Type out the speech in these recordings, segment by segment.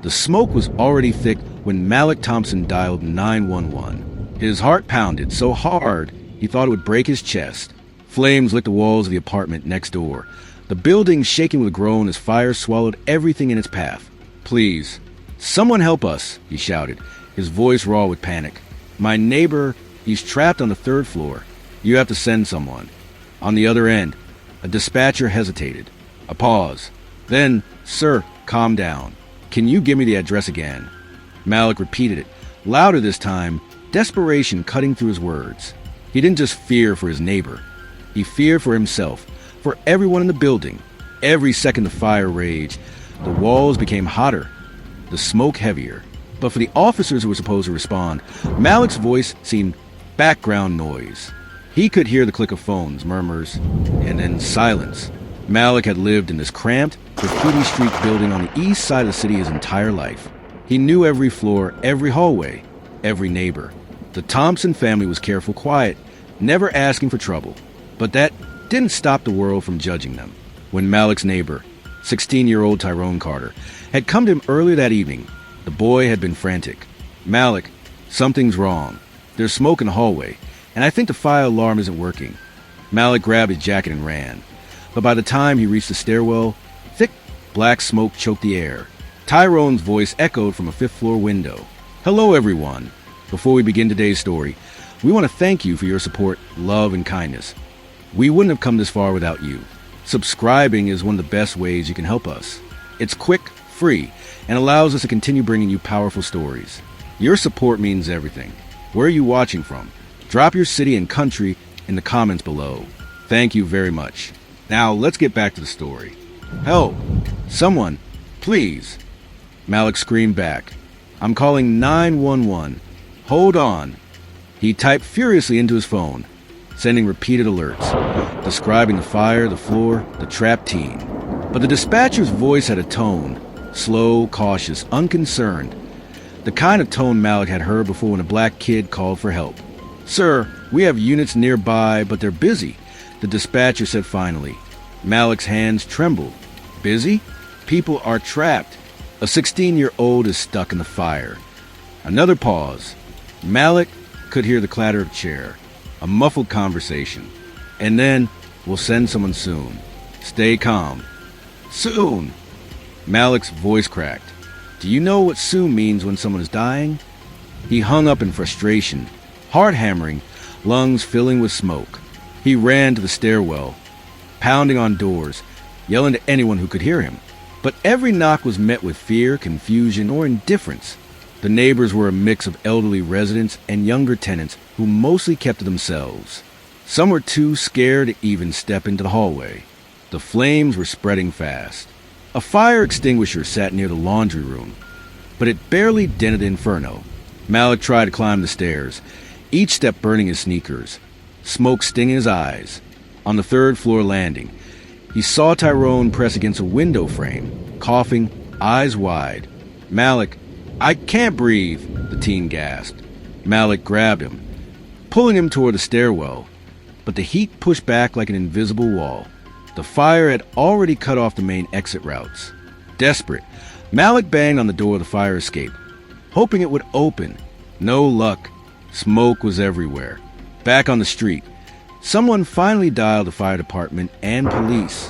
The smoke was already thick when Malik Thompson dialed 911. His heart pounded so hard he thought it would break his chest. Flames lit the walls of the apartment next door, the building shaking with a groan as fire swallowed everything in its path. "Please, someone help us," he shouted, his voice raw with panic. "My neighbor, he's trapped on the 3rd floor. You have to send someone." On the other end, a dispatcher hesitated. A pause. Then, "Sir, calm down. Can you give me the address again?" Malik repeated it, louder this time, desperation cutting through his words. He didn't just fear for his neighbor. He feared for himself, for everyone in the building. Every second the fire raged, the walls became hotter, the smoke heavier. But for the officers who were supposed to respond, Malik's voice seemed background noise. He could hear the click of phones, murmurs, and then silence. Malik had lived in this cramped, graffiti street building on the east side of the city his entire life. He knew every floor, every hallway, every neighbor. The Thompson family was careful, quiet, never asking for trouble. But that didn't stop the world from judging them. When Malik's neighbor, 16-year-old Tyrone Carter, had come to him earlier that evening, the boy had been frantic. "Malik, something's wrong. There's smoke in the hallway, and I think the fire alarm isn't working." Malik grabbed his jacket and ran. But by the time he reached the stairwell, thick black smoke choked the air. Tyrone's voice echoed from a 5th-floor window. "Hello, everyone. Before we begin today's story, we want to thank you for your support, love, and kindness. We wouldn't have come this far without you. Subscribing is one of the best ways you can help us. It's quick, free, and allows us to continue bringing you powerful stories. Your support means everything. Where are you watching from? Drop your city and country in the comments below. Thank you very much. Now, let's get back to the story. Help! Someone! Please!" Malik screamed back. "I'm calling 911. Hold on." He typed furiously into his phone, sending repeated alerts, describing the fire, the floor, the trapped teen. But the dispatcher's voice had a tone, slow, cautious, unconcerned. The kind of tone Malik had heard before when a black kid called for help. "Sir, we have units nearby, but they're busy," the dispatcher said finally. Malik's hands trembled. "Busy? People are trapped. A 16-year-old is stuck in the fire." Another pause. Malik could hear the clatter of a chair, a muffled conversation. And then, "We'll send someone soon. Stay calm." "Soon?" Malik's voice cracked. "Do you know what soon means when someone is dying?" He hung up in frustration, heart hammering, lungs filling with smoke. He ran to the stairwell, pounding on doors, yelling to anyone who could hear him. But every knock was met with fear, confusion, or indifference. The neighbors were a mix of elderly residents and younger tenants who mostly kept to themselves. Some were too scared to even step into the hallway. The flames were spreading fast. A fire extinguisher sat near the laundry room, but it barely dented the inferno. Malik tried to climb the stairs, each step burning his sneakers, smoke stinging his eyes. On the 3rd-floor landing, he saw Tyrone press against a window frame, coughing, eyes wide. "Malik, I can't breathe," the teen gasped. Malik grabbed him, pulling him toward the stairwell, but the heat pushed back like an invisible wall. The fire had already cut off the main exit routes. Desperate, Malik banged on the door of the fire escape, hoping it would open. No luck. Smoke was everywhere. Back on the street, someone finally dialed the fire department and police.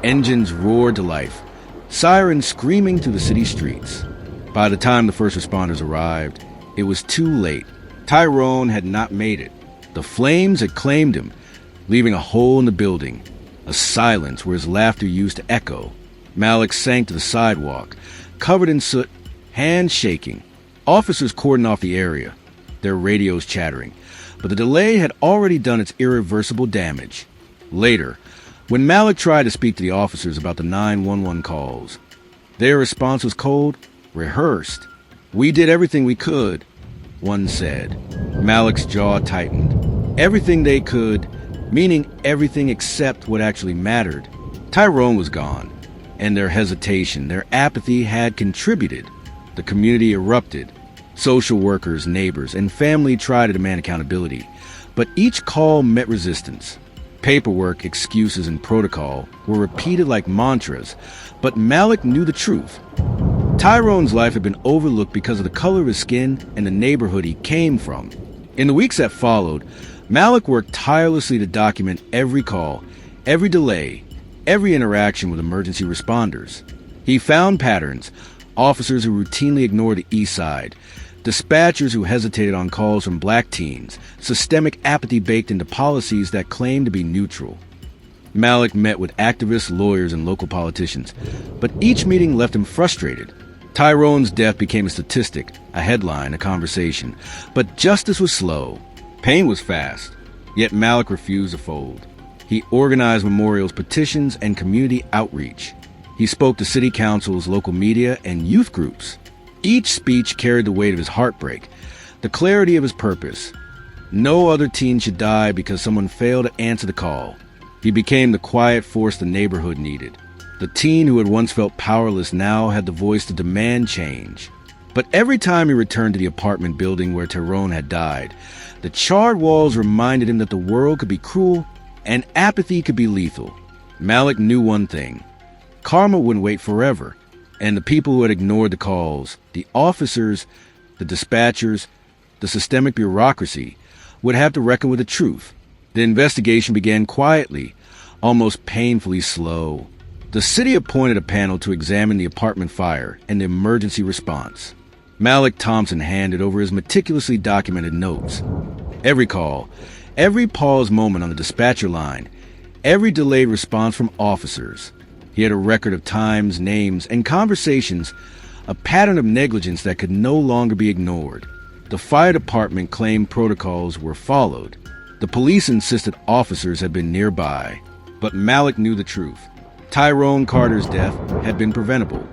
Engines roared to life, sirens screaming through the city streets. By the time the first responders arrived, it was too late. Tyrone had not made it. The flames had claimed him, leaving a hole in the building, a silence where his laughter used to echo. Malik sank to the sidewalk, covered in soot, hands shaking. Officers cordoned off the area, their radios chattering. But the delay had already done its irreversible damage. Later, when Malik tried to speak to the officers about the 911 calls, their response was cold, rehearsed. "We did everything we could," one said. Malik's jaw tightened. Everything they could, meaning everything except what actually mattered. Tyrone was gone, and their hesitation, their apathy had contributed. The community erupted. Social workers, neighbors, and family tried to demand accountability, but each call met resistance. Paperwork, excuses, and protocol were repeated like mantras, but Malik knew the truth. Tyrone's life had been overlooked because of the color of his skin and the neighborhood he came from. In the weeks that followed, Malik worked tirelessly to document every call, every delay, every interaction with emergency responders. He found patterns: officers who routinely ignored the east side, dispatchers who hesitated on calls from black teens, systemic apathy baked into policies that claimed to be neutral. Malik met with activists, lawyers, and local politicians, but each meeting left him frustrated. Tyrone's death became a statistic, a headline, a conversation. But justice was slow. Pain was fast. Yet Malik refused to fold. He organized memorials, petitions, and community outreach. He spoke to city councils, local media, and youth groups. Each speech carried the weight of his heartbreak, the clarity of his purpose. No other teen should die because someone failed to answer the call. He became the quiet force the neighborhood needed. The teen who had once felt powerless now had the voice to demand change. But every time he returned to the apartment building where Tyrone had died, the charred walls reminded him that the world could be cruel and apathy could be lethal. Malik knew one thing: karma wouldn't wait forever, and the people who had ignored the calls, the officers, the dispatchers, the systemic bureaucracy, would have to reckon with the truth. The investigation began quietly, almost painfully slow. The city appointed a panel to examine the apartment fire and the emergency response. Malik Thompson handed over his meticulously documented notes. Every call, every pause moment on the dispatcher line, every delayed response from officers. He had a record of times, names, and conversations, a pattern of negligence that could no longer be ignored. The fire department claimed protocols were followed. The police insisted officers had been nearby. But Malik knew the truth. Tyrone Carter's death had been preventable,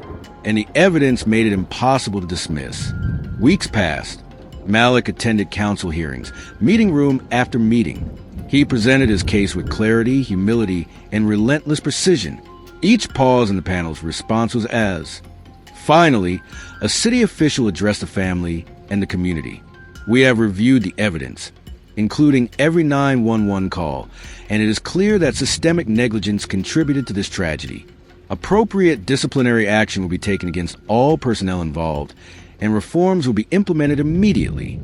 and the evidence made it impossible to dismiss. Weeks passed. Malik attended council hearings, meeting room after meeting. He presented his case with clarity, humility, and relentless precision. Each pause in the panel's response was as. Finally, a city official addressed the family and the community. "We have reviewed the evidence, including every 911 call, and it is clear that systemic negligence contributed to this tragedy. Appropriate disciplinary action will be taken against all personnel involved, and reforms will be implemented immediately."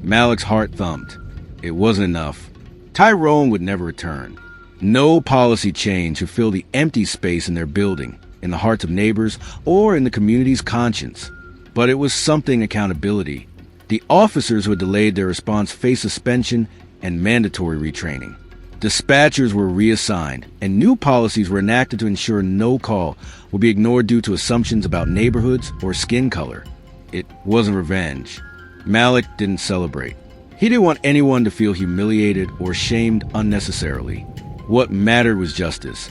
Malik's heart thumped. It wasn't enough. Tyrone would never return. No policy change would fill the empty space in their building, in the hearts of neighbors, or in the community's conscience. But it was something: accountability. The officers who had delayed their response faced suspension and mandatory retraining. Dispatchers were reassigned, and new policies were enacted to ensure no call would be ignored due to assumptions about neighborhoods or skin color. It wasn't revenge. Malik didn't celebrate. He didn't want anyone to feel humiliated or shamed unnecessarily. What mattered was justice,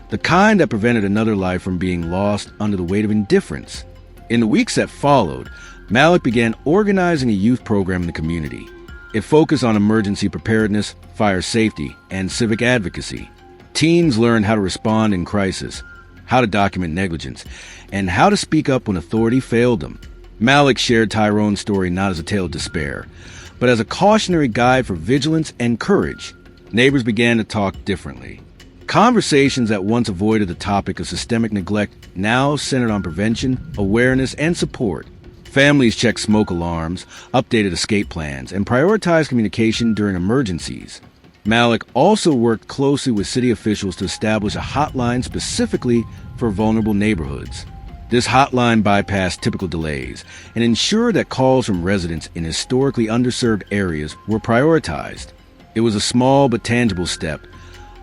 the kind that prevented another life from being lost under the weight of indifference. In the weeks that followed, Malik began organizing a youth program in the community. It focused on emergency preparedness, fire safety, and civic advocacy. Teens learned how to respond in crisis, how to document negligence, and how to speak up when authority failed them. Malik shared Tyrone's story not as a tale of despair, but as a cautionary guide for vigilance and courage. Neighbors began to talk differently. Conversations that once avoided the topic of systemic neglect now centered on prevention, awareness, and support. Families checked smoke alarms, updated escape plans, and prioritized communication during emergencies. Malik also worked closely with city officials to establish a hotline specifically for vulnerable neighborhoods. This hotline bypassed typical delays and ensured that calls from residents in historically underserved areas were prioritized. It was a small but tangible step,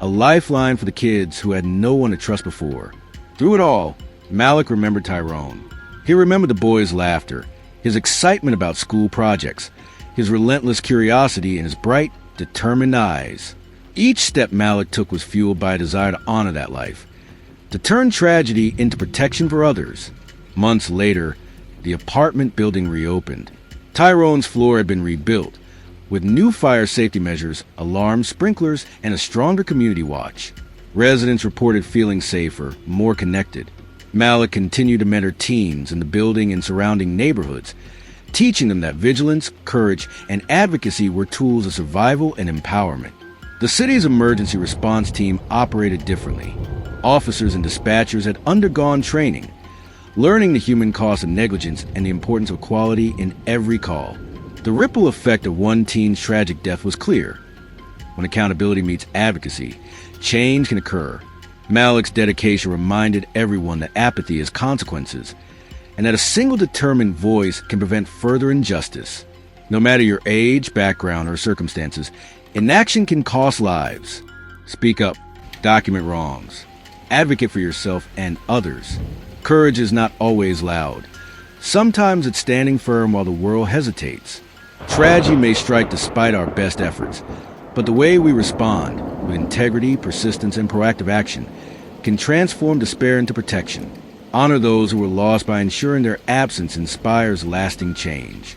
a lifeline for the kids who had no one to trust before. Through it all, Malik remembered Tyrone. He remembered the boys' laughter, his excitement about school projects, his relentless curiosity, and his bright, determined eyes. Each step Malik took was fueled by a desire to honor that life, to turn tragedy into protection for others. Months later, the apartment building reopened. Tyrone's floor had been rebuilt, with new fire safety measures, alarms, sprinklers, and a stronger community watch. Residents reported feeling safer, more connected. Malik continued to mentor teens in the building and surrounding neighborhoods, teaching them that vigilance, courage, and advocacy were tools of survival and empowerment. The city's emergency response team operated differently. Officers and dispatchers had undergone training. learning the human cost of negligence and the importance of quality in every call. The ripple effect of one teen's tragic death was clear. When accountability meets advocacy, change can occur. Malik's dedication reminded everyone that apathy has consequences, and that a single determined voice can prevent further injustice. No matter your age, background, or circumstances, inaction can cost lives. Speak up, document wrongs, advocate for yourself and others. Courage is not always loud. Sometimes it's standing firm while the world hesitates. Tragedy may strike despite our best efforts, but the way we respond, with integrity, persistence, and proactive action, can transform despair into protection. Honor those who were lost by ensuring their absence inspires lasting change.